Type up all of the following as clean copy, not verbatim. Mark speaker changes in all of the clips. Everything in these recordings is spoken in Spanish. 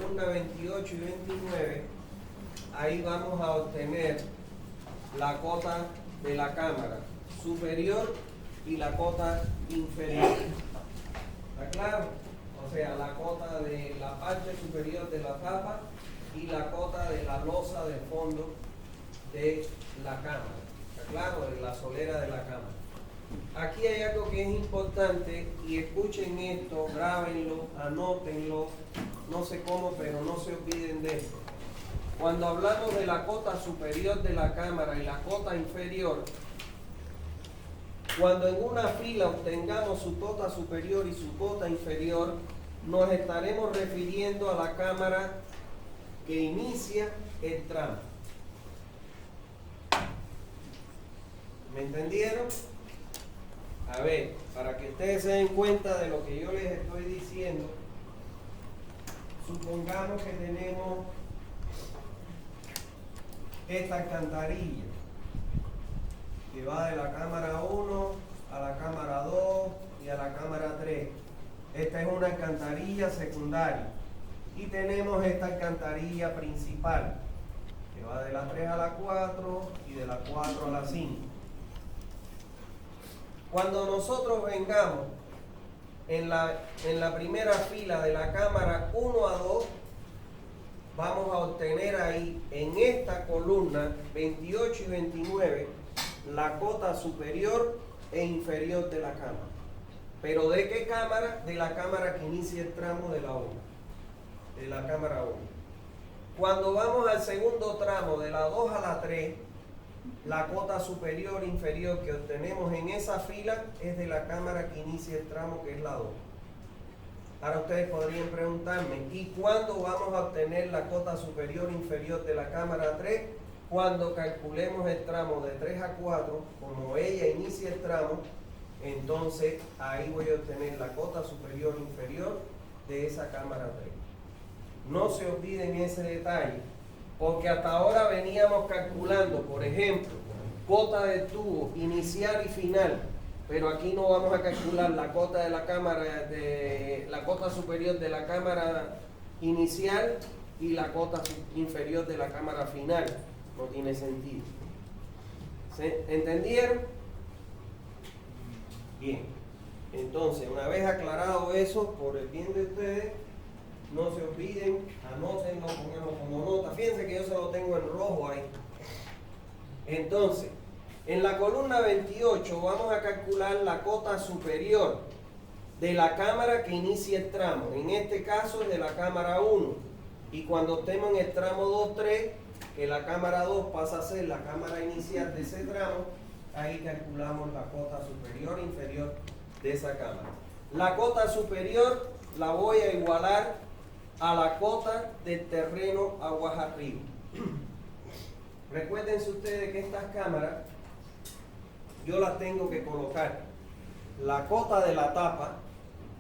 Speaker 1: columna 28 y 29, ahí vamos a obtener la cota de la cámara superior y la cota inferior. ¿Está claro? O sea, la cota de la parte superior de la tapa y la cota de la losa de fondo de la cámara. ¿Está claro? De la solera de la cámara. Aquí hay algo que es importante y escuchen esto, grábenlo, anótenlo, no sé cómo, pero no se olviden de esto. Cuando hablamos de la cota superior de la cámara y la cota inferior, cuando en una fila obtengamos su cota superior y su cota inferior, nos estaremos refiriendo a la cámara que inicia el tramo. ¿Me entendieron? A ver, para que ustedes se den cuenta de lo que yo les estoy diciendo, supongamos que tenemos esta alcantarilla que va de la cámara 1 a la cámara 2 y a la cámara 3. Esta es una alcantarilla secundaria. Y tenemos esta alcantarilla principal que va de la 3 a la 4 y de la 4 a la 5. Cuando nosotros vengamos en la primera fila de la cámara 1 a 2, vamos a obtener ahí, en esta columna 28 y 29, la cota superior e inferior de la cámara. ¿Pero de qué cámara? De la cámara que inicia el tramo de la 1, de la cámara 1. Cuando vamos al segundo tramo, de la 2 a la 3, la cota superior e inferior que obtenemos en esa fila es de la cámara que inicia el tramo, que es la 2. Ahora ustedes podrían preguntarme, ¿y cuándo vamos a obtener la cota superior e inferior de la cámara 3? Cuando calculemos el tramo de 3 a 4, como ella inicia el tramo, entonces ahí voy a obtener la cota superior e inferior de esa cámara 3. No se olviden ese detalle, porque hasta ahora veníamos calculando, por ejemplo, cota de tubo inicial y final, pero aquí no vamos a calcular la cota de la cámara, de la cota superior de la cámara inicial y la cota inferior de la cámara final. No tiene sentido. ¿Se entendieron? Bien. Entonces, una vez aclarado eso, por el bien de ustedes, no se olviden, anótenlo, pónganlo como nota. Fíjense que yo se lo tengo en rojo ahí. Entonces, en la columna 28 vamos a calcular la cota superior de la cámara que inicia el tramo. En este caso es de la cámara 1. Y cuando estemos en el tramo 2-3, que la cámara 2 pasa a ser la cámara inicial de ese tramo, ahí calculamos la cota superior e inferior de esa cámara. La cota superior la voy a igualar a la cota del terreno aguas arriba. Recuérdense ustedes que estas cámaras yo las tengo que colocar la cota de la tapa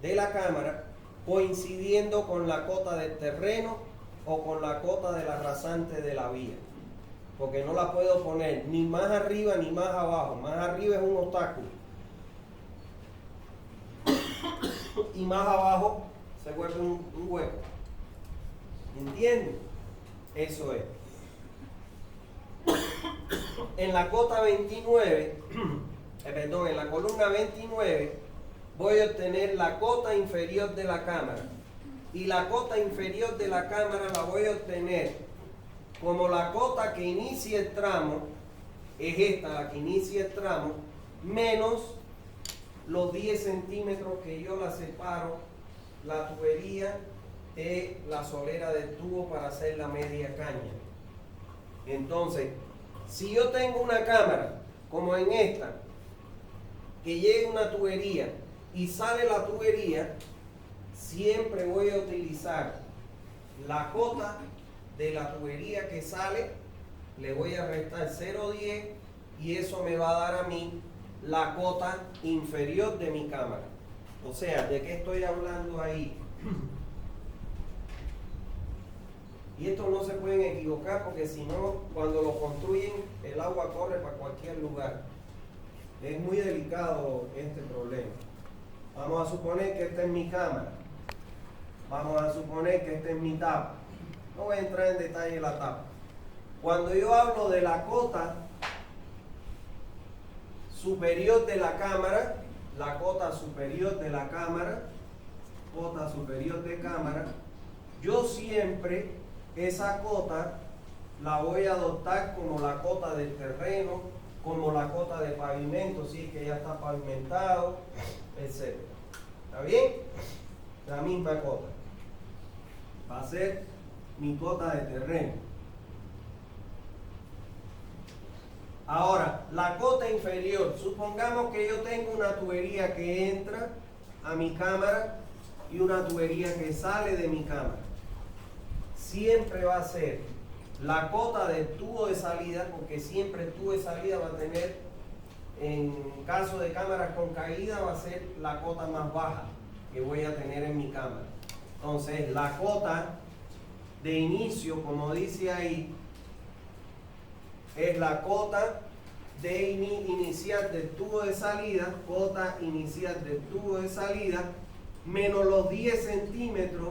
Speaker 1: de la cámara coincidiendo con la cota del terreno o con la cota de la rasante de la vía, porque no la puedo poner ni más arriba ni más abajo. Más arriba es un obstáculo y más abajo se vuelve un hueco. ¿Entienden? Eso es. En la cota 29, en la columna 29, voy a obtener la cota inferior de la cámara. Y la cota inferior de la cámara la voy a obtener como la cota que inicia el tramo, es esta la que inicia el tramo, menos los 10 centímetros que yo la separo, la tubería de la solera del tubo para hacer la media caña. Entonces, si yo tengo una cámara, como en esta, que llega una tubería y sale la tubería, siempre voy a utilizar la cota de la tubería que sale, le voy a restar 0,10 y eso me va a dar a mí la cota inferior de mi cámara. O sea, ¿de qué estoy hablando ahí? Y esto no se pueden equivocar porque si no, cuando lo construyen, el agua corre para cualquier lugar. Es muy delicado este problema. Vamos a suponer que esta es mi cámara. Vamos a suponer que esta es mi tapa. No voy a entrar en detalle de la tapa. Cuando yo hablo de la cota superior de la cámara, la cota superior de la cámara, cota superior de cámara, yo siempre esa cota la voy a adoptar como la cota del terreno, como la cota de pavimento, si es que ya está pavimentado, etc. ¿Está bien? La misma cota. Va a ser mi cota de terreno. Ahora, la cota inferior. Supongamos que yo tengo una tubería que entra a mi cámara y una tubería que sale de mi cámara. Siempre va a ser la cota del tubo de salida, porque siempre el tubo de salida va a tener, en caso de cámaras con caída, va a ser la cota más baja que voy a tener en mi cámara. Entonces, la cota de inicio, como dice ahí, es la cota de inicial del tubo de salida, cota inicial del tubo de salida, menos los 10 centímetros,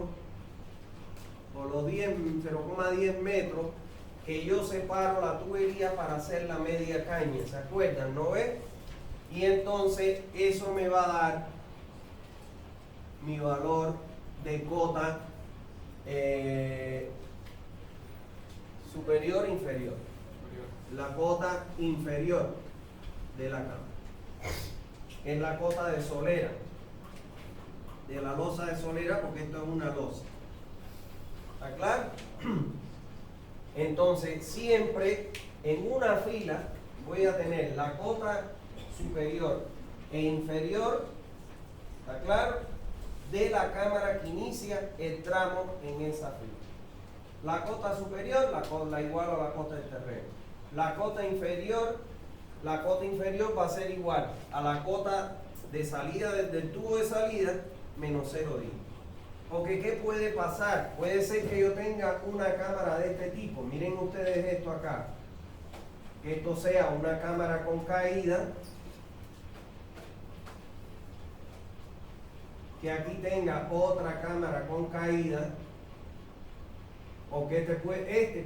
Speaker 1: o los 0,10 metros, que yo separo la tubería para hacer la media caña. ¿Se acuerdan? ¿No ves? Y entonces eso me va a dar mi valor de cota superior e inferior. La cota inferior de la cámara es la cota de solera, de la losa de solera, porque esto es una losa. ¿Está claro? Entonces, siempre en una fila voy a tener la cota superior e inferior, ¿está claro?, de la cámara que inicia el tramo en esa fila. La cota superior la igual a la cota del terreno. La cota inferior va a ser igual a la cota de salida del tubo de salida menos 0,10. Porque ¿qué puede pasar? Puede ser que yo tenga una cámara de este tipo. Miren ustedes esto acá. Que esto sea una cámara con caída. Que aquí tenga otra cámara con caída. O que este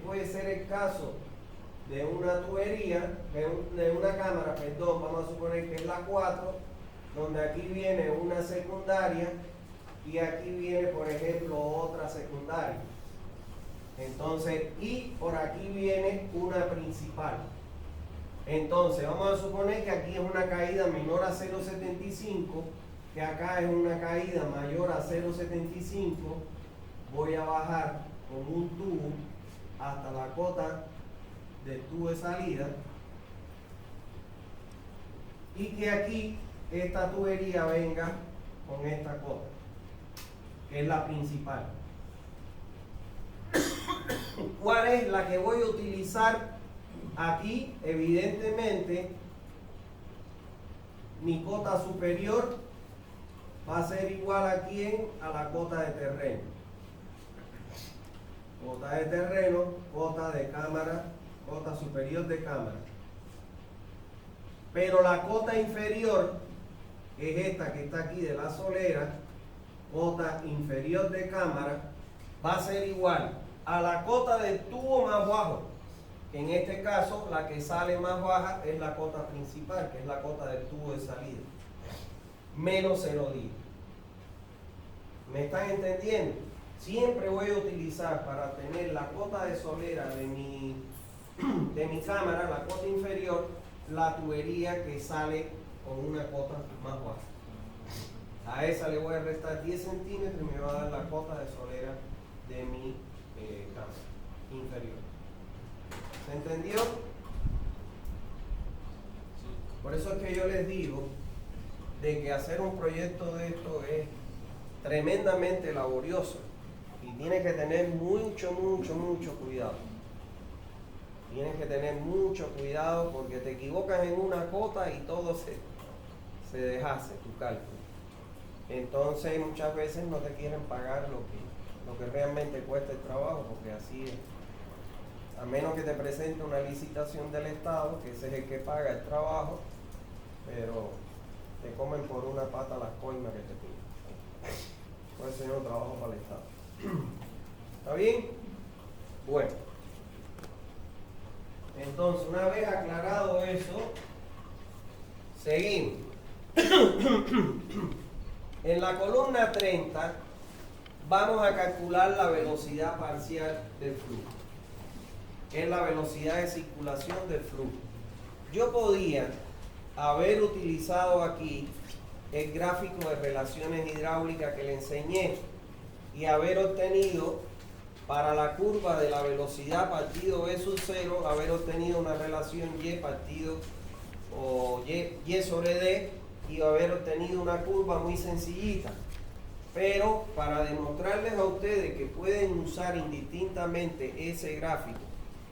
Speaker 1: puede ser el caso de una tubería, de una cámara, perdón, vamos a suponer que es la 4, donde aquí viene una secundaria y aquí viene, por ejemplo, otra secundaria. Entonces, y por aquí viene una principal. Entonces, vamos a suponer que aquí es una caída menor a 0,75, que acá es una caída mayor a 0,75. Voy a bajar con un tubo hasta la cota del tubo de salida, y que aquí esta tubería venga con esta cota, que es la principal. ¿Cuál es la que voy a utilizar aquí? Evidentemente, mi cota superior va a ser igual a la cota de terreno. Cota de terreno, cota de cámara, cota superior de cámara. Pero la cota inferior, que es esta que está aquí de la solera, cota inferior de cámara, va a ser igual a la cota del tubo más bajo. En este caso, la que sale más baja es la cota principal, que es la cota del tubo de salida. Menos 0,10. ¿Me están entendiendo? Siempre voy a utilizar, para tener la cota de solera de mi cámara, la cota inferior, la tubería que sale con una cota más baja. A esa le voy a restar 10 centímetros y me va a dar la cota de solera de mi cámara inferior. ¿Se entendió? Por eso es que yo les digo de que hacer un proyecto de esto es tremendamente laborioso y tienes que tener mucho cuidado. Tienes que tener mucho cuidado porque te equivocas en una cota y todo se deshace tu cálculo. Entonces muchas veces no te quieren pagar lo que realmente cuesta el trabajo, porque así es. A menos que te presente una licitación del Estado, que ese es el que paga el trabajo, pero te comen por una pata las coimas que te piden. puede ser un trabajo para el Estado. ¿Está bien? Bueno. Entonces, una vez aclarado eso, seguimos. En la columna 30 vamos a calcular la velocidad parcial del flujo, que es la velocidad de circulación del flujo. Yo podía haber utilizado aquí el gráfico de relaciones hidráulicas que le enseñé y haber obtenido para la curva de la velocidad partido V sub 0, haber obtenido una relación Y partido o Y sobre D y haber obtenido una curva muy sencillita. Pero para demostrarles a ustedes que pueden usar indistintamente ese gráfico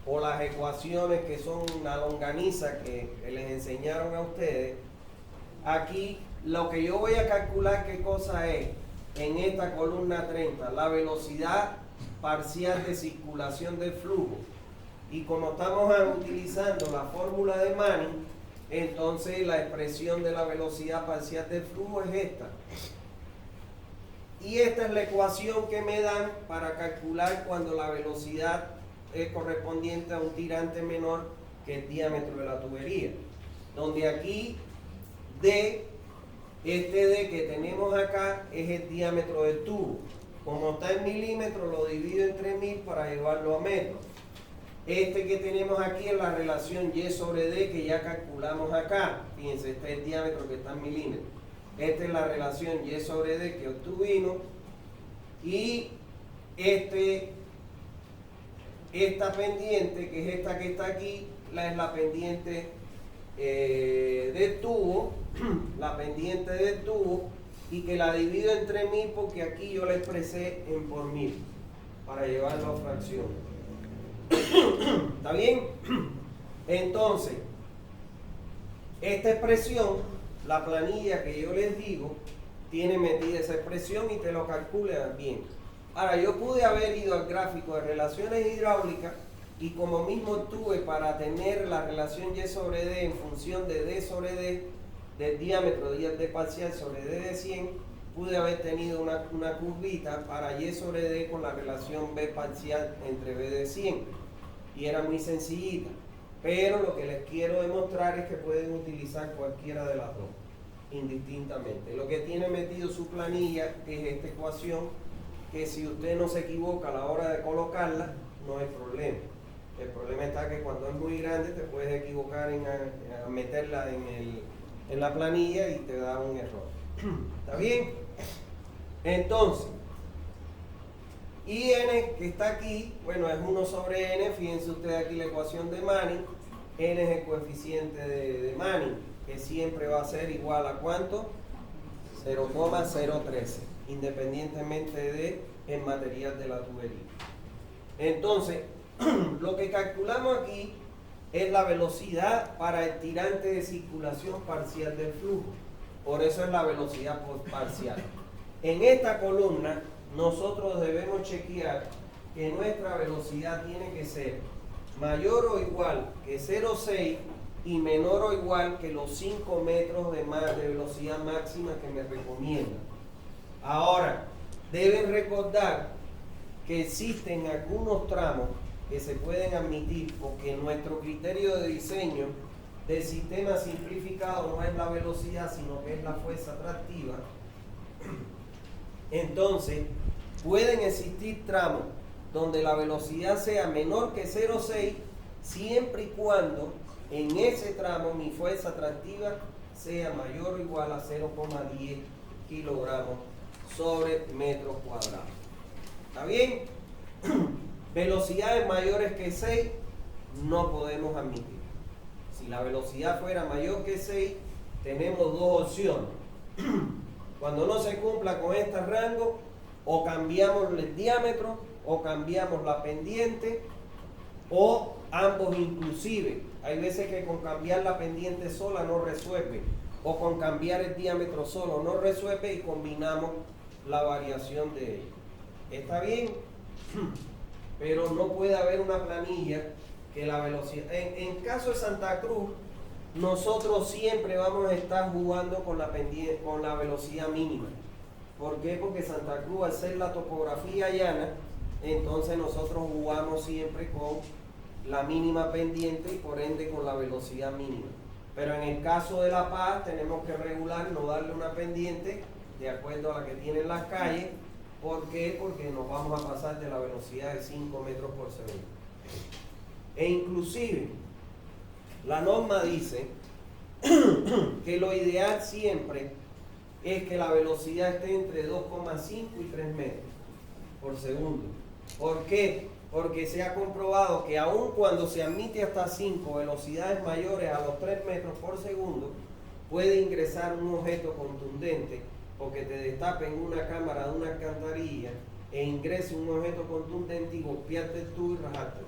Speaker 1: o las ecuaciones que son una longaniza que les enseñaron a ustedes, aquí lo que yo voy a calcular, ¿qué cosa es? En esta columna 30, la velocidad parcial de circulación del flujo. Y como estamos utilizando la fórmula de Manning, entonces la expresión de la velocidad parcial del flujo es esta. Y esta es la ecuación que me dan para calcular cuando la velocidad es correspondiente a un tirante menor que el diámetro de la tubería. Donde aquí D, este D que tenemos acá es el diámetro del tubo. Como está en milímetros, lo divido entre 1000 para llevarlo a metros. Este que tenemos aquí es la relación Y sobre D que ya calculamos acá. Fíjense, este es el diámetro que está en milímetros. Esta es la relación Y sobre D que obtuvimos. Y esta pendiente, que es esta que está aquí, es la pendiente del tubo. La pendiente del tubo. Y que la divido entre 1000 porque aquí yo la expresé en por 1000 para llevarlo a fracción. ¿Está bien? Entonces, esta expresión, la planilla que yo les digo, tiene metida esa expresión y te lo calcula bien. Ahora, yo pude haber ido al gráfico de relaciones hidráulicas y como mismo tuve para tener la relación Y sobre D en función de D sobre D, del diámetro de D parcial sobre D de 100, pude haber tenido una curvita para Y sobre D con la relación B parcial entre B de 100. Y era muy sencillita. Pero lo que les quiero demostrar es que pueden utilizar cualquiera de las dos, indistintamente. Lo que tiene metido su planilla es esta ecuación, que si usted no se equivoca a la hora de colocarla, no hay problema. El problema está que cuando es muy grande te puedes equivocar en meterla en la planilla y te da un error. ¿Está bien? Entonces, IN que está aquí, bueno, es 1 sobre N. Fíjense ustedes aquí la ecuación de Manning. N es el coeficiente de Manning, que siempre va a ser igual a ¿cuánto? 0,013, independientemente de el material de la tubería. Entonces, lo que calculamos aquí es la velocidad para el tirante de circulación parcial del flujo. Por eso es la velocidad parcial. En esta columna nosotros debemos chequear que nuestra velocidad tiene que ser mayor o igual que 0,6 y menor o igual que los 5 metros de velocidad máxima que me recomiendan. Ahora, deben recordar que existen algunos tramos que se pueden admitir porque nuestro criterio de diseño del sistema simplificado no es la velocidad, sino que es la fuerza atractiva. Entonces, pueden existir tramos donde la velocidad sea menor que 0,6 siempre y cuando en ese tramo mi fuerza atractiva sea mayor o igual a 0,10 kilogramos sobre metro cuadrado. ¿Está bien? Velocidades mayores que 6 no podemos admitir. Si la velocidad fuera mayor que 6, tenemos dos opciones. Cuando no se cumpla con este rango, o cambiamos el diámetro, o cambiamos la pendiente, o ambos inclusive. Hay veces que con cambiar la pendiente sola no resuelve, o con cambiar el diámetro solo no resuelve y combinamos la variación de ellos. ¿Está bien? Pero no puede haber una planilla que la velocidad... En caso de Santa Cruz, nosotros siempre vamos a estar jugando con la velocidad mínima. ¿Por qué? Porque Santa Cruz, al ser la topografía llana, entonces nosotros jugamos siempre con la mínima pendiente y por ende con la velocidad mínima. Pero en el caso de La Paz tenemos que regular, no darle una pendiente de acuerdo a la que tienen las calles. ¿Por qué? Porque nos vamos a pasar de la velocidad de 5 metros por segundo. E inclusive, la norma dice que lo ideal siempre es que la velocidad esté entre 2,5 y 3 metros por segundo. ¿Por qué? Porque se ha comprobado que aun cuando se admite hasta 5 velocidades mayores a los 3 metros por segundo, puede ingresar un objeto contundente porque te destapen una cámara de una alcantarilla e ingrese un objeto contundente y golpearte tú y rajarte.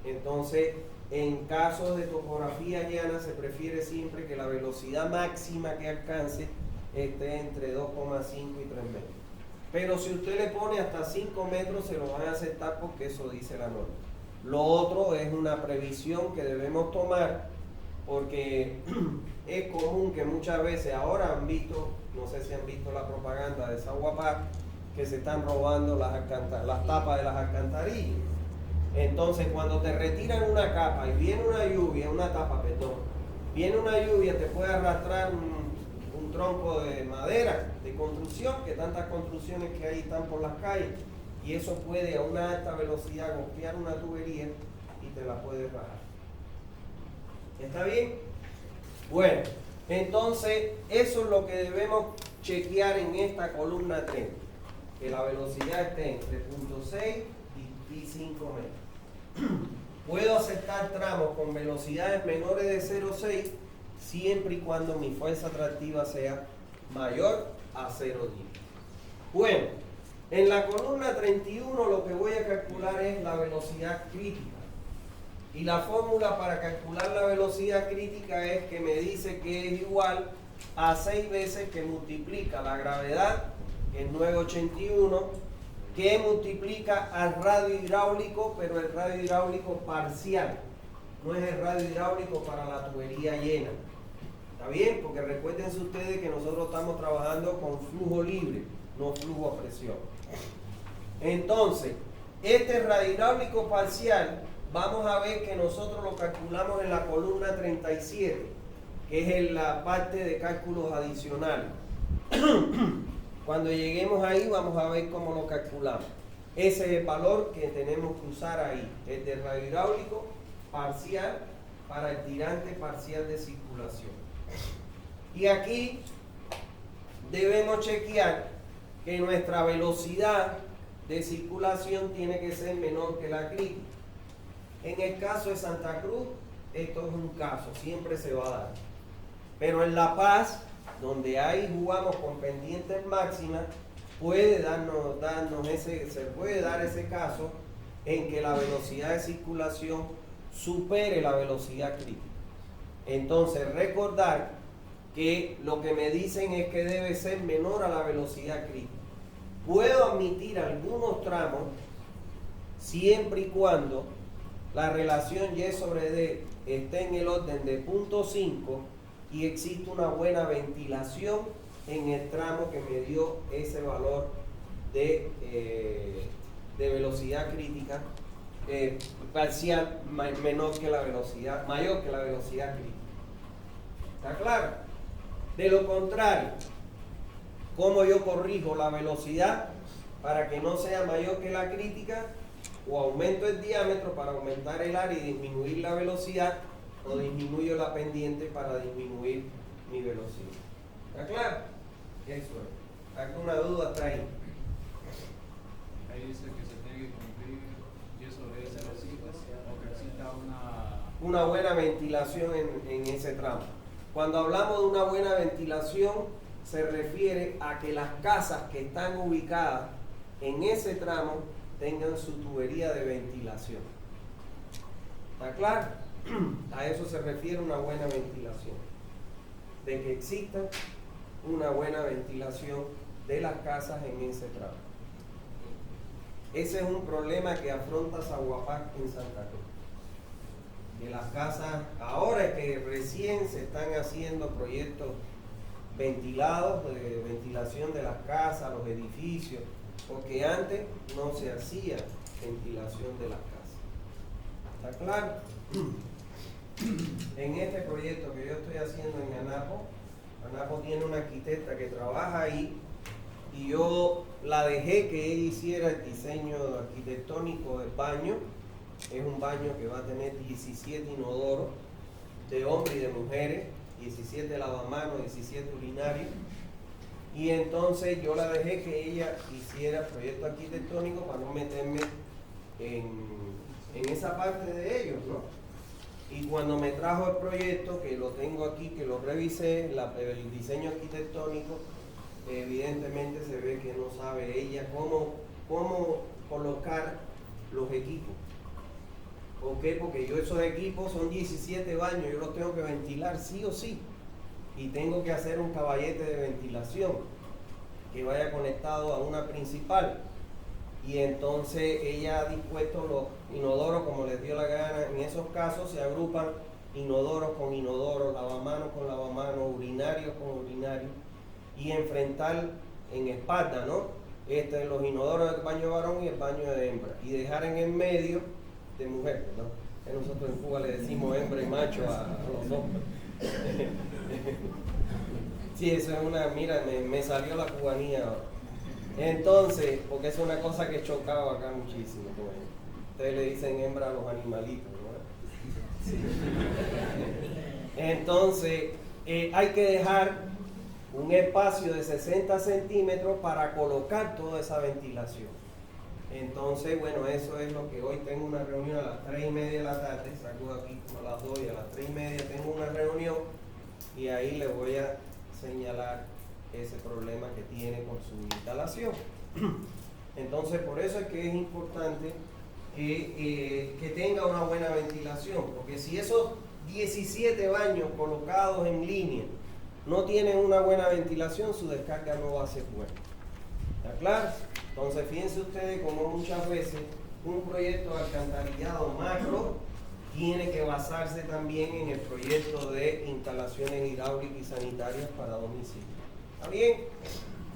Speaker 1: Entonces, en casos de topografía llana se prefiere siempre que la velocidad máxima que alcance esté entre 2,5 y 3 metros. Pero si usted le pone hasta 5 metros, se lo van a aceptar porque eso dice la norma. Lo otro es una previsión que debemos tomar porque es común que muchas veces, ahora han visto, no sé si han visto la propaganda de Saguapar, que se están robando las tapas de las alcantarillas. Entonces, cuando te retiran una capa y viene una lluvia, viene una lluvia, te puede arrastrar un tronco de madera, de construcción, que tantas construcciones que ahí están por las calles, y eso puede a una alta velocidad golpear una tubería y te la puede bajar. ¿Está bien? Bueno, entonces eso es lo que debemos chequear en esta columna 3, que la velocidad esté entre 0.6 y 5 metros. Puedo aceptar tramos con velocidades menores de 0.6 siempre y cuando mi fuerza atractiva sea mayor a 0.10. Bueno, en la columna 31 lo que voy a calcular es la velocidad crítica. Y la fórmula para calcular la velocidad crítica es que me dice que es igual a 6 veces que multiplica la gravedad, que es 981, que multiplica al radio hidráulico, pero el radio hidráulico parcial. No es el radio hidráulico para la tubería llena. ¿Está bien? Porque recuérdense ustedes que nosotros estamos trabajando con flujo libre, no flujo a presión. Entonces, este radio hidráulico parcial, vamos a ver que nosotros lo calculamos en la columna 37, que es en la parte de cálculos adicionales. Cuando lleguemos ahí vamos a ver cómo lo calculamos. Ese es el valor que tenemos que usar ahí, el del radio hidráulico parcial para el tirante parcial de circulación. Y aquí debemos chequear que nuestra velocidad de circulación tiene que ser menor que la crítica. En el caso de Santa Cruz, esto es un caso, siempre se va a dar. Pero en La Paz, donde ahí jugamos con pendientes máximas, se puede dar ese caso en que la velocidad de circulación supere la velocidad crítica. Entonces, recordar que lo que me dicen es que debe ser menor a la velocidad crítica. Puedo admitir algunos tramos siempre y cuando la relación Y sobre D esté en el orden de 0.5 y existe una buena ventilación en el tramo que me dio ese valor de velocidad crítica parcial mayor que la velocidad crítica. ¿Está claro? De lo contrario, ¿cómo yo corrijo la velocidad para que no sea mayor que la crítica? O aumento el diámetro para aumentar el área y disminuir la velocidad, o disminuyo la pendiente para disminuir mi velocidad. ¿Está claro? Eso es. ¿Alguna duda hasta ahí?
Speaker 2: Ahí dice que se tiene que cumplir y eso debe ser así, o que exista
Speaker 1: una buena ventilación en ese tramo. Cuando hablamos de una buena ventilación, se refiere a que las casas que están ubicadas en ese tramo tengan su tubería de ventilación. ¿Está claro? A eso se refiere una buena ventilación. De que exista una buena ventilación de las casas en ese tramo. Ese es un problema que afronta Saguapar en Santa Cruz. Que las casas, ahora es que recién se están haciendo proyectos ventilados, de ventilación de las casas, los edificios, porque antes no se hacía ventilación de las casas. ¿Está claro? En este proyecto que yo estoy haciendo en ANAPO tiene una arquitecta que trabaja ahí y yo la dejé que ella hiciera el diseño arquitectónico del baño. Es un baño que va a tener 17 inodoros de hombres y de mujeres, 17 lavamanos, 17 urinarios. Y entonces yo la dejé que ella hiciera el proyecto arquitectónico para no meterme en esa parte de ellos, ¿no? Y cuando me trajo el proyecto, que lo tengo aquí, que lo revisé, el diseño arquitectónico, evidentemente se ve que no sabe ella cómo colocar los equipos. ¿Por qué? Porque yo esos equipos son 17 baños, yo los tengo que ventilar sí o sí. Y tengo que hacer un caballete de ventilación que vaya conectado a una principal. Y entonces ella ha dispuesto los inodoros como les dio la gana. En esos casos se agrupan inodoros con inodoros, lavamanos con lavamanos, urinarios con urinarios, y enfrentar en espalda, ¿no? Los inodoros del baño de varón y el baño de hembra, y dejar en el medio de mujer, ¿no? Que nosotros en Cuba le decimos hembra y macho a los hombres. Sí, eso es una, mira, me salió la cubanía ahora. Entonces, porque es una cosa que chocaba acá muchísimo. Ustedes le dicen hembra a los animalitos, ¿no? Sí. Entonces, hay que dejar un espacio de 60 centímetros para colocar toda esa ventilación. Entonces, bueno, eso es lo que hoy tengo una reunión a las 3:30 de la tarde, salgo aquí como a las 2 y a las 3:30 tengo una reunión y ahí les voy a señalar ese problema que tiene con su instalación. Entonces, por eso es que es importante que tenga una buena ventilación, porque si esos 17 baños colocados en línea no tienen una buena ventilación, su descarga no va a ser buena. ¿Está claro? Entonces, fíjense ustedes como muchas veces un proyecto de alcantarillado macro tiene que basarse también en el proyecto de instalaciones hidráulicas y sanitarias para domicilio. ¿Está bien?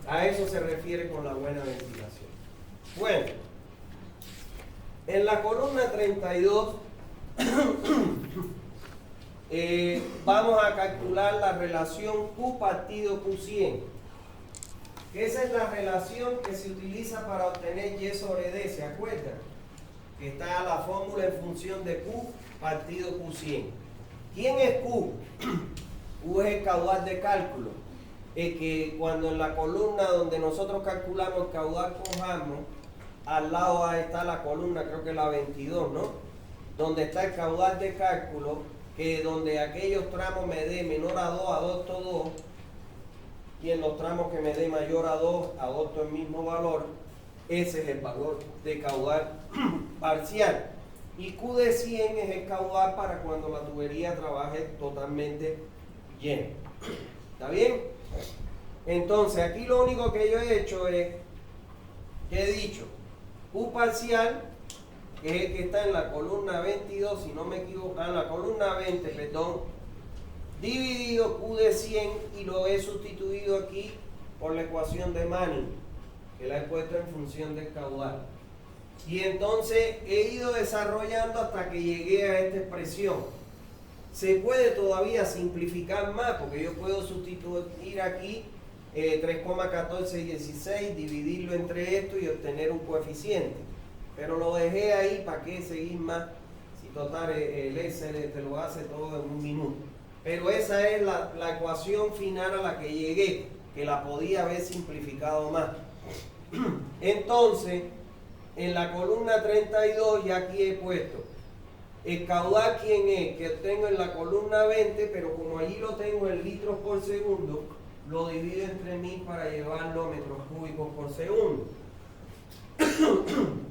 Speaker 1: A eso se refiere con la buena ventilación. Bueno, en la columna 32 vamos a calcular la relación Q partido Q100. Esa es la relación que se utiliza para obtener Y sobre D, ¿se acuerdan? Que está la fórmula en función de Q partido Q100. ¿Quién es Q? Q es el caudal de cálculo. Es que cuando en la columna donde nosotros calculamos el caudal con Hammond, al lado está la columna, creo que la 22, ¿no? Donde está el caudal de cálculo, que donde aquellos tramos me dé menor a 2, adopto 2, y en los tramos que me dé mayor a 2, adopto el mismo valor. Ese es el valor de caudal parcial. Y Q de 100 es el caudal para cuando la tubería trabaje totalmente llena. ¿Está bien? Entonces, aquí lo único que yo he hecho es que he dicho Q parcial, que es el que está en la columna 22, si no me equivoco, en la columna 20, perdón, dividido Q de 100 y lo he sustituido aquí por la ecuación de Manning, que la he puesto en función del caudal. Y entonces he ido desarrollando hasta que llegué a esta expresión. Se puede todavía simplificar más, porque yo puedo sustituir aquí 3,1416, dividirlo entre esto y obtener un coeficiente. Pero lo dejé ahí, ¿para qué seguir más? Si total el Excel te lo hace todo en un minuto. Pero esa es la ecuación final a la que llegué, que la podía haber simplificado más. Entonces, en la columna 32 ya aquí he puesto el caudal, ¿quién es? Que tengo en la columna 20, pero como allí lo tengo en litros por segundo, lo divido entre 1000 para llevarlo a metros cúbicos por segundo.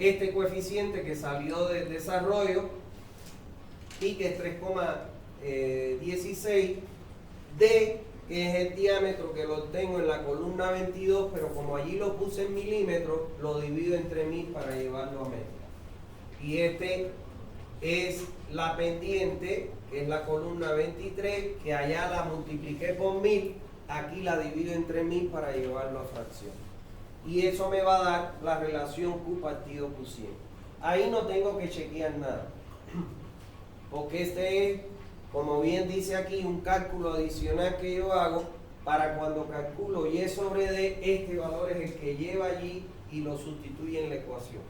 Speaker 1: Este coeficiente que salió del desarrollo, y que es 3,16, D, que es el diámetro, que lo tengo en la columna 22, pero como allí lo puse en milímetros, lo divido entre 1000 para llevarlo a metros. Y este es la pendiente, que es la columna 23, que allá la multipliqué por 1000 aquí la divido entre 1000 para llevarlo a fracción. Y eso me va a dar la relación Q partido Q100. Ahí no tengo que chequear nada. Porque este es, como bien dice aquí, un cálculo adicional que yo hago para cuando calculo Y sobre D, este valor es el que lleva allí y lo sustituye en la ecuación.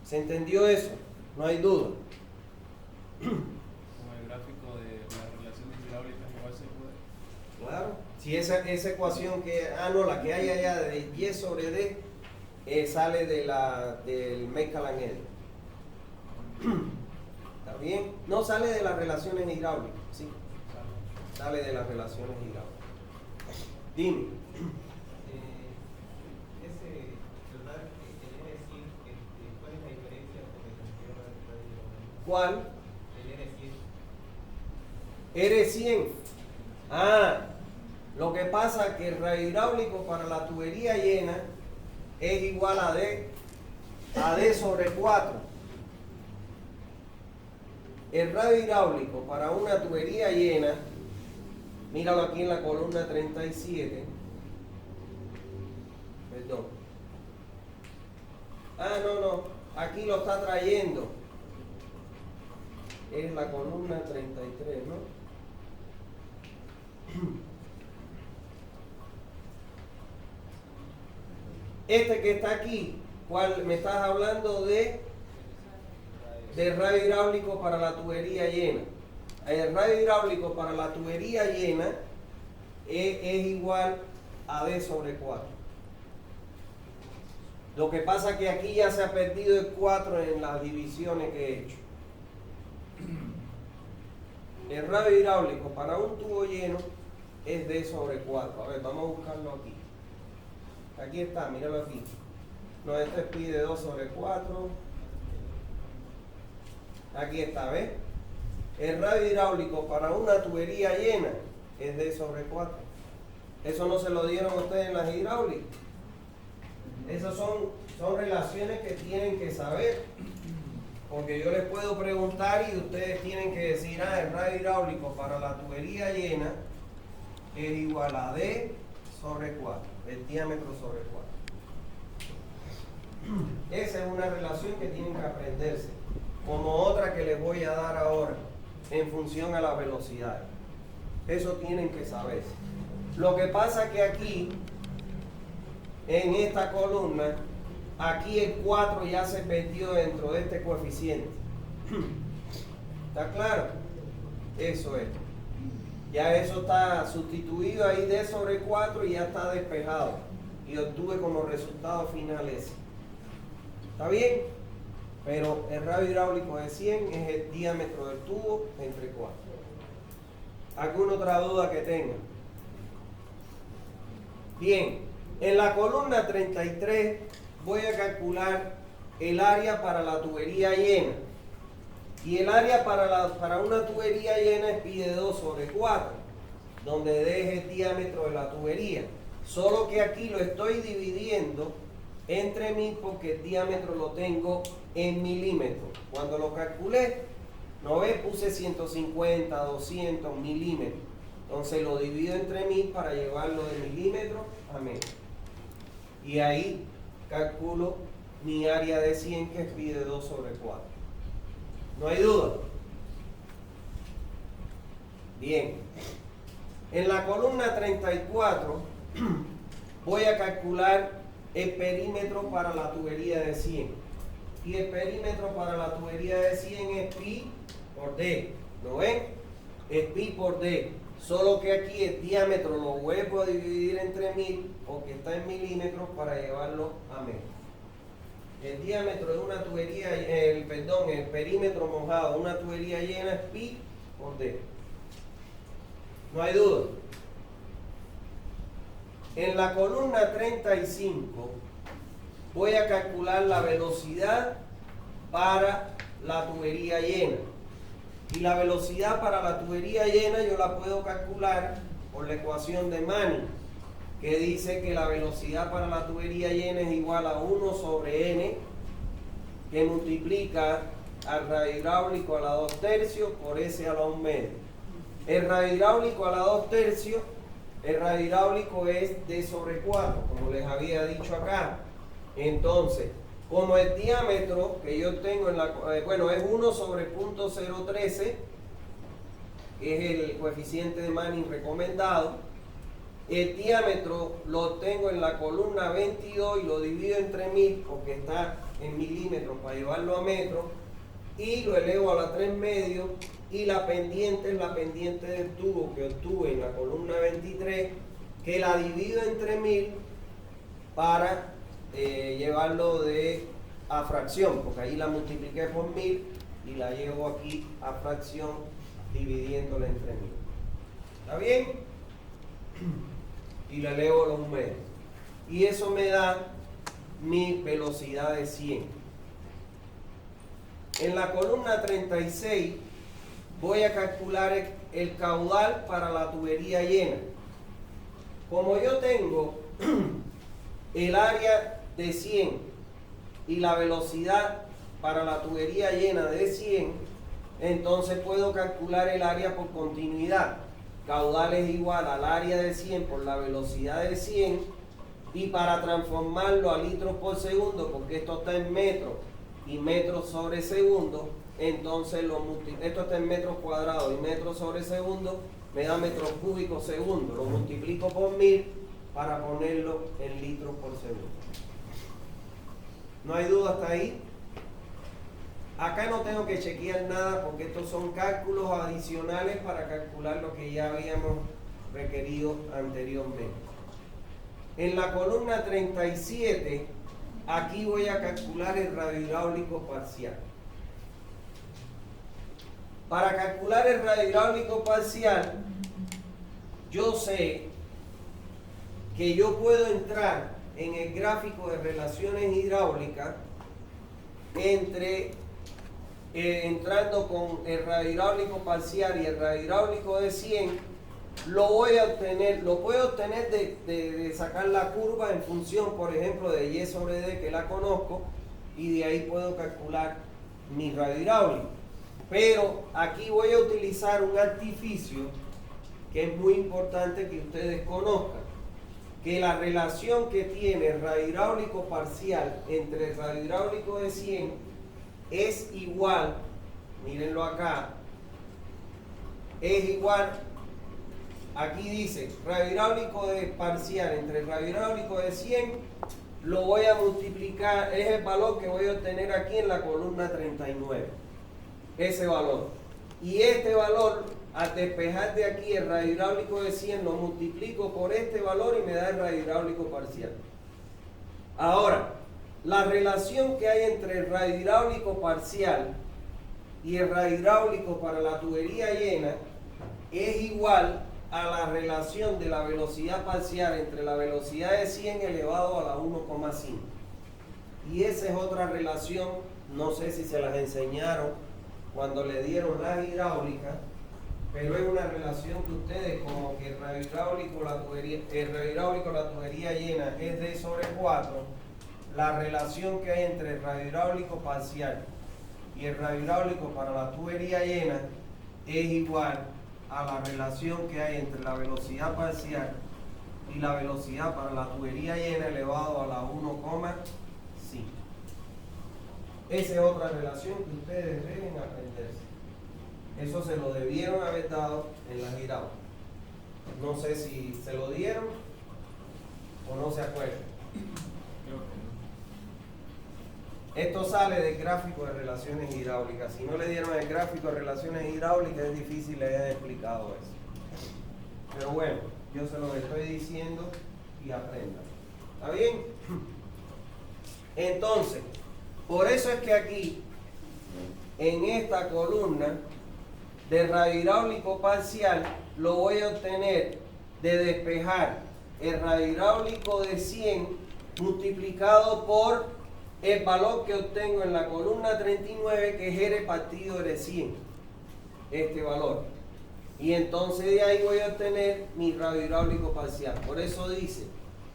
Speaker 1: ¿Se entendió eso? No hay duda.
Speaker 2: Como el gráfico de las relaciones hidráulicas igual se puede.
Speaker 1: Claro. Si esa ecuación que, la que hay allá de Y sobre D sale del Maclaurin. ¿Está bien? No sale de las relaciones hidráulicas, sí. Sale de las relaciones hidráulicas. Dime.
Speaker 3: ¿Cuál es la diferencia con el sistema de
Speaker 1: ¿Cuál?
Speaker 3: el R100?
Speaker 1: R100. Lo que pasa es que el radio hidráulico para la tubería llena es igual a D sobre 4. El radio hidráulico para una tubería llena, míralo aquí en la columna 37. Perdón. No, aquí lo está trayendo. Es la columna 33, ¿no? Este que está aquí, ¿cuál me estás hablando de radio hidráulico para la tubería llena? El radio hidráulico para la tubería llena es igual a D sobre 4. Lo que pasa es que aquí ya se ha perdido el 4 en las divisiones que he hecho. El radio hidráulico para un tubo lleno es D sobre 4. A ver, vamos a buscarlo aquí. Aquí está, míralo aquí. No, este es pi de 2 sobre 4. Aquí está, ¿ves? El radio hidráulico para una tubería llena es D sobre 4. Eso no se lo dieron ustedes en las hidráulicas. Esas son relaciones que tienen que saber. Porque yo les puedo preguntar y ustedes tienen que decir, el radio hidráulico para la tubería llena es igual a D sobre 4, el diámetro sobre 4. Esa es una relación que tienen que aprenderse, como otra que les voy a dar ahora, en función a la velocidad. Eso tienen que saber. Lo que pasa es que aquí, en esta columna, aquí el 4 ya se perdió dentro de este coeficiente. ¿Está claro? Eso es. Ya eso está sustituido ahí D sobre 4 y ya está despejado. Y obtuve como resultado final ese. ¿Está bien? Pero el radio hidráulico de 100 es el diámetro del tubo entre 4. ¿Alguna otra duda que tengan? Bien, en la columna 33 voy a calcular el área para la tubería llena. Y el área para una tubería llena es pi de 2 sobre 4, donde D es el diámetro de la tubería. Solo que aquí lo estoy dividiendo entre 1000 porque el diámetro lo tengo en milímetros. Cuando lo calculé, ¿no ves? Puse 150, 200 milímetros. Entonces lo divido entre 1000 para llevarlo de milímetros a metro. Y ahí calculo mi área de 100 que es pi de 2 sobre 4. ¿No hay duda? Bien. En la columna 34 voy a calcular el perímetro para la tubería de 100. Y el perímetro para la tubería de 100 es pi por D. ¿Lo ven? Es pi por D. Solo que aquí el diámetro lo vuelvo a dividir entre 1000 porque está en milímetros para llevarlo a metros. El diámetro de una tubería, el perímetro mojado de una tubería llena es pi por D. No hay duda. En la columna 35 voy a calcular la velocidad para la tubería llena. Y la velocidad para la tubería llena yo la puedo calcular por la ecuación de Manning, que dice que la velocidad para la tubería llena es igual a 1 sobre n, que multiplica al radio hidráulico a la 2 tercios por S a la 1 medio. El radio hidráulico a la 2 tercios el radio hidráulico es D sobre 4, como les había dicho acá. Entonces, como el diámetro que yo tengo en la, bueno, es 1 sobre 0.013, que es el coeficiente de Manning recomendado. El diámetro lo tengo en la columna 22 y lo divido entre 1000, porque está en milímetros para llevarlo a metros, y lo elevo a la 3 medios, y la pendiente es la pendiente del tubo que obtuve en la columna 23, que la divido entre 1000 para llevarlo a fracción, porque ahí la multipliqué por 1000 y la llevo aquí a fracción dividiéndola entre 1000. ¿Está bien? Y le elevo los medios. Y eso me da mi velocidad de 100. En la columna 36 voy a calcular el caudal para la tubería llena. Como yo tengo el área de 100 y la velocidad para la tubería llena de 100, entonces puedo calcular el área por continuidad. Caudal es igual al área de 100 por la velocidad de 100, y para transformarlo a litros por segundo, porque esto está en metros y metros sobre segundo, entonces esto está en metros cuadrados y metros sobre segundo, me da metros cúbicos segundo. Lo multiplico por 1000 para ponerlo en litros por segundo. ¿No hay duda hasta ahí? Acá no tengo que chequear nada porque estos son cálculos adicionales para calcular lo que ya habíamos requerido anteriormente. En la columna 37, aquí voy a calcular el radio hidráulico parcial. Para calcular el radio hidráulico parcial, yo sé que yo puedo entrar en el gráfico de relaciones hidráulicas entrando con el radio hidráulico parcial y el radio hidráulico de 100, lo puedo obtener de sacar la curva en función, por ejemplo, de Y sobre D, que la conozco, y de ahí puedo calcular mi radio hidráulico. Pero aquí voy a utilizar un artificio que es muy importante que ustedes conozcan, que la relación que tiene el radio hidráulico parcial entre el radio hidráulico de 100 es igual, mírenlo acá, es igual, aquí dice radio hidráulico de parcial entre el radio hidráulico de 100, lo voy a multiplicar, es el valor que voy a obtener aquí en la columna 39, ese valor. Y este valor, al despejar de aquí el radio hidráulico de 100, lo multiplico por este valor y me da el radio hidráulico parcial. Ahora, la relación que hay entre el radio hidráulico parcial y el radio hidráulico para la tubería llena es igual a la relación de la velocidad parcial entre la velocidad de 100 elevado a la 1,5. Y esa es otra relación, no sé si se las enseñaron cuando le dieron las hidráulicas, pero es una relación que ustedes, como que el radio hidráulico, la tubería llena es D sobre 4, la relación que hay entre el radio hidráulico parcial y el radio hidráulico para la tubería llena es igual a la relación que hay entre la velocidad parcial y la velocidad para la tubería llena elevado a la 1,5. Esa es otra relación que ustedes deben aprenderse. Eso se lo debieron haber dado en las hidráulicas. No sé si se lo dieron o no se acuerdan. Esto sale del gráfico de relaciones hidráulicas. Si no le dieron el gráfico de relaciones hidráulicas, es difícil le hayan explicado eso. Pero bueno, yo se lo estoy diciendo y aprendan. ¿Está bien? Entonces, por eso es que aquí, en esta columna de radio hidráulico parcial, lo voy a obtener de despejar el radio hidráulico de 100 multiplicado por el valor que obtengo en la columna 39, que es R partido de 100, este valor. Y entonces de ahí voy a obtener mi radio hidráulico parcial. Por eso dice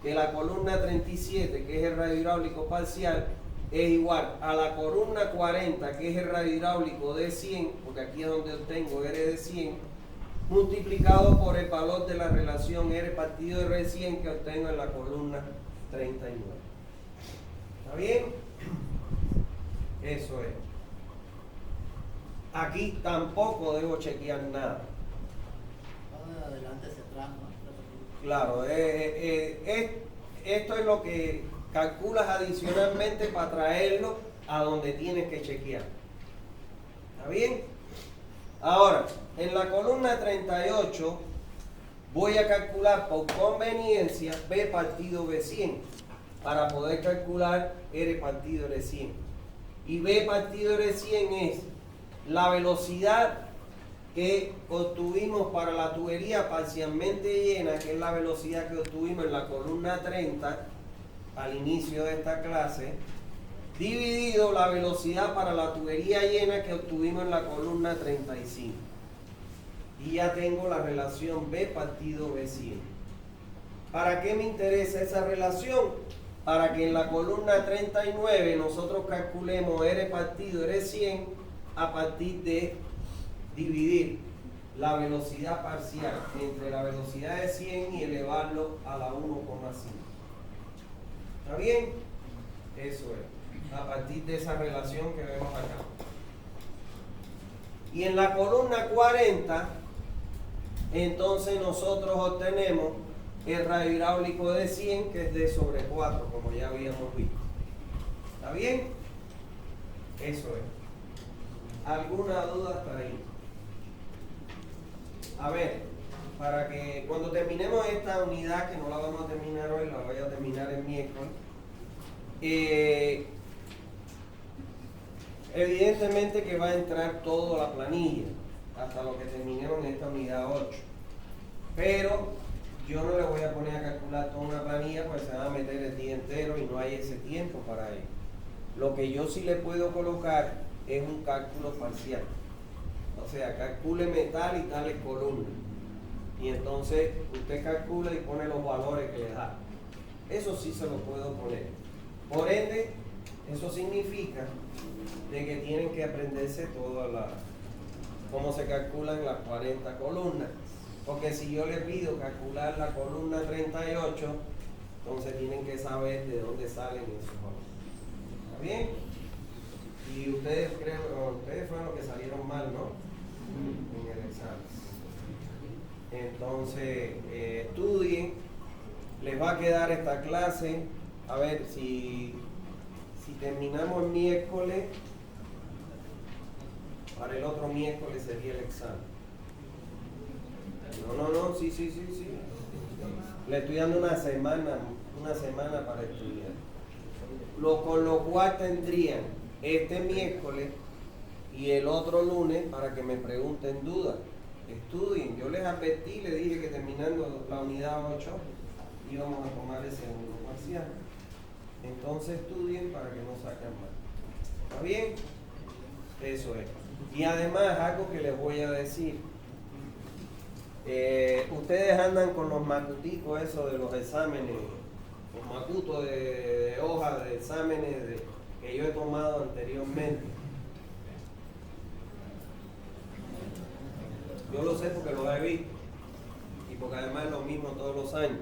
Speaker 1: que la columna 37, que es el radio hidráulico parcial, es igual a la columna 40, que es el radio hidráulico de 100, porque aquí es donde obtengo R de 100, multiplicado por el valor de la relación R partido de R100 que obtengo en la columna 39. ¿Está bien? Eso es. Aquí tampoco debo chequear nada.
Speaker 4: Ahora adelante se trama.
Speaker 1: Claro, esto es lo que calculas adicionalmente para traerlo a donde tienes que chequear. ¿Está bien? Ahora, en la columna 38 voy a calcular por conveniencia B partido B100 para poder calcular R partido R100. Y B partido R100 es la velocidad que obtuvimos para la tubería parcialmente llena, que es la velocidad que obtuvimos en la columna 30 al inicio de esta clase, dividido la velocidad para la tubería llena que obtuvimos en la columna 35. Y ya tengo la relación B partido B100. ¿Para qué me interesa esa relación? Para que en la columna 39 nosotros calculemos R partido R100 a partir de dividir la velocidad parcial entre la velocidad de 100 y elevarlo a la 1,5. ¿Está bien? Eso es, a partir de esa relación que vemos acá. Y en la columna 40, entonces nosotros obtenemos el radio hidráulico de 100, que es D sobre 4, como ya habíamos visto. ¿Está bien? Eso es. ¿Alguna duda hasta ahí? A ver, para que cuando terminemos esta unidad, que no la vamos a terminar hoy, la voy a terminar el miércoles, evidentemente que va a entrar toda la planilla, hasta lo que terminemos en esta unidad 8. Pero yo no le voy a poner a calcular toda una planilla, pues se va a meter el día entero y no hay ese tiempo para ello. Lo que yo sí le puedo colocar es un cálculo parcial. O sea, calcúleme tal y tales columnas. Y entonces usted calcula y pone los valores que le da. Eso sí se lo puedo poner. Por ende, eso significa de que tienen que aprenderse cómo se calculan las 40 columnas. Porque si yo les pido calcular la columna 38, entonces tienen que saber de dónde salen esos valores. ¿Está bien? Y ustedes fueron los que salieron mal, ¿no? En el examen. Entonces, estudien. Les va a quedar esta clase. A ver, si terminamos el miércoles, para el otro miércoles sería el examen. No, sí. Le estoy dando una semana para estudiar. Con lo cual tendrían este miércoles y el otro lunes para que me pregunten dudas. Estudien. Yo les advertí, les dije que terminando la unidad 8 íbamos a tomar el segundo parcial. Entonces estudien para que no saquen mal. ¿Está bien? Eso es. Y además, algo que les voy a decir. Ustedes andan con los macuticos, eso de los exámenes, los macutos de hojas de exámenes que yo he tomado anteriormente. Yo lo sé porque los he visto y porque además es lo mismo todos los años.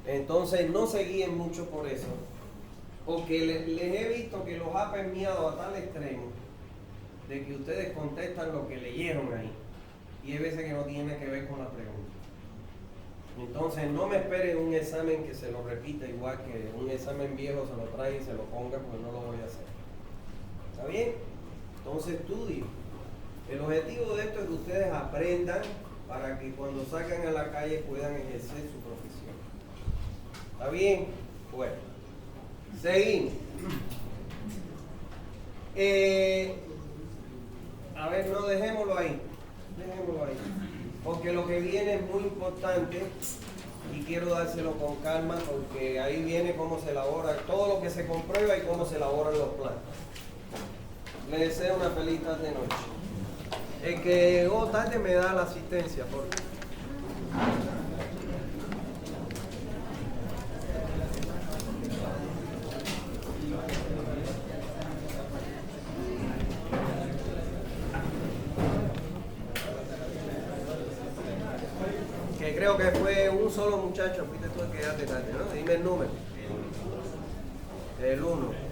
Speaker 1: Entonces no se guíen mucho por eso, porque les he visto que los ha permeado a tal extremo de que ustedes contestan lo que leyeron ahí y hay veces que no tiene que ver con la pregunta. Entonces no me esperen un examen que se lo repita igual que un examen viejo, se lo trae y se lo ponga, porque no lo voy a hacer. ¿Está bien? Entonces estudien. El objetivo de esto es que ustedes aprendan para que cuando salgan a la calle puedan ejercer su profesión. ¿Está bien? Bueno, seguimos. A ver, no, dejémoslo ahí. Porque lo que viene es muy importante y quiero dárselo con calma porque ahí viene cómo se elabora, todo lo que se comprueba y cómo se elaboran los planos. Les deseo una feliz tarde noche. El que llegó tarde me da la asistencia, por favor. creo que fue un solo muchacho, fuiste tú el que quedaste tarde, ¿no? Dime el número. El 1.